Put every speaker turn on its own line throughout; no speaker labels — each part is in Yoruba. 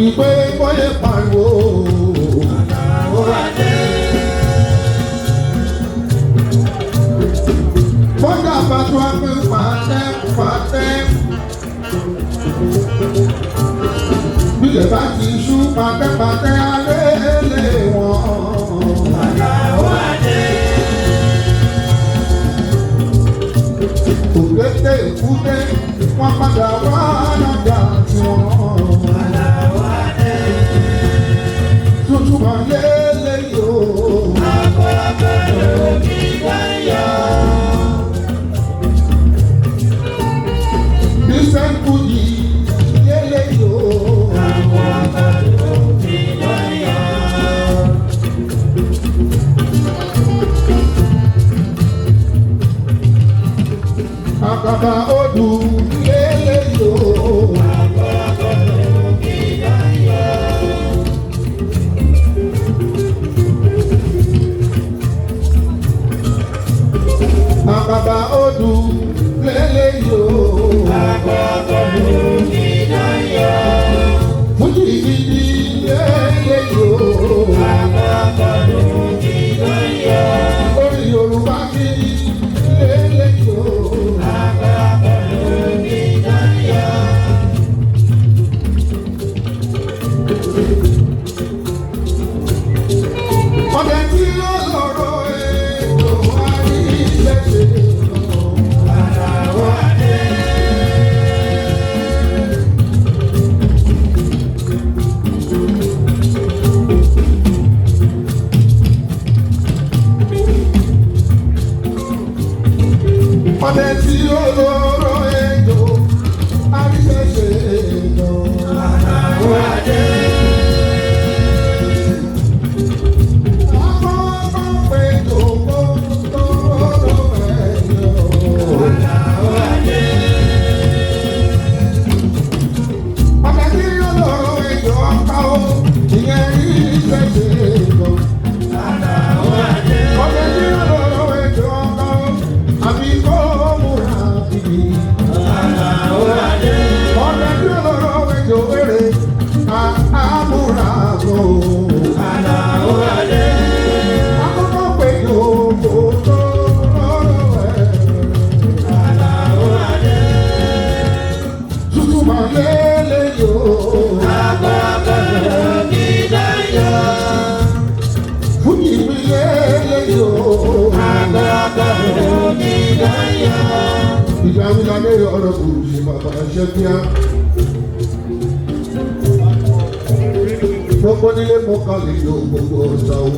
wípé bóyá pariwo. Bọ́dà bàtú àmì pàtẹ́. Bílẹ̀ bá ti ṣú pàtẹ́ alẹ́ lé wọn. Òkété èkúté wọ́n padà wá lọ́jà tiwọn. Tuntun máa lé léyìí o. Bísẹ̀ǹkù yìí lé léyìí o. Àkàbà odù lé léyìí o. Àkàbà odù lélẹ̀ yóò. Fújì gidi lélẹ̀ yóò. Orí Yorùbá gidi lélẹ̀ yóò. Ọ̀dẹ̀ tí ó lọ́rọ̀ ètò àríṣẹ́ṣe. Ọdẹ tí ó lóró ejò àríṣẹ́ṣe lọ. Àwọn adé. Àkọ́kọ́ pé jòkó tó lóró ẹ̀yọ. Àwọn adé. Ọdẹ tí ó lóró ejò ọ̀ká o, ìyẹn àríṣẹ́ṣe lọ. Àwọn adé. Ọdẹ tí ó lóró ejò ọ̀ká o, àbí kó. Ìgbàmílàdé ọ̀rọ̀ kò ṣe bàbá ṣẹ́ bíá. Gbogbo nílé mú kan lè lo gbogbo ọ̀sà o.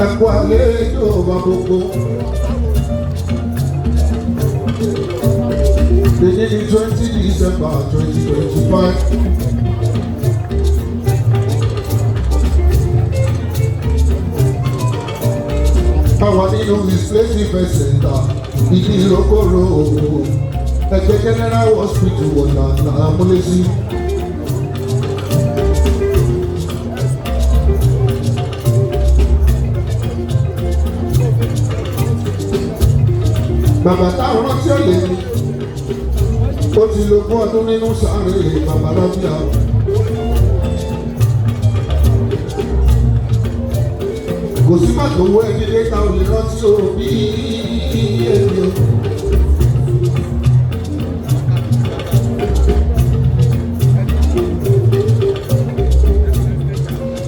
Ẹ̀kọ́ alẹ́ yóò bá gbogbo. Èyí ni 20 December 2025. Àwọn nínú ìsìlẹ́sì fẹsẹ̀ntà ìdí ìrókòrò ẹgbẹ́ General Hospital wọ̀nà àmúlẹ́sí. Bàbá táwọn rántí ọ̀lẹ́ ni ó ti lo fún ọdún nínú sáré bàbá lọ́bíà. Kò sí màtò owó ẹni léta ò lè rántí òbí èmi o.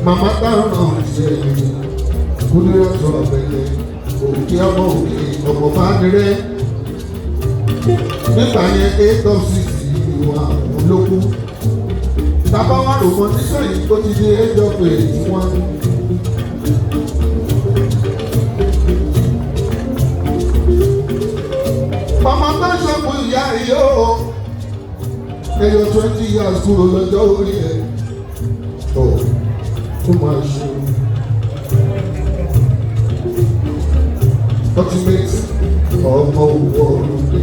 Màmá táwọn náà ṣe kúndé ọ̀tọ̀ ọ̀bẹ̀lẹ̀ òkè ọmọ òkè ọ̀pọ̀ bá nírẹ́. Nígbà yẹn 8 of 6 ìwà olókùn. Tábà wà ló mọ nísìnyí tó ti di 8 of 81. Màmá tó ṣe fún ìyá ìyó ẹyọ 20 years kúrò lọ́jọ́ orí ẹ̀. Ó máa ṣe ultimate ọmọ òwò olùgbé.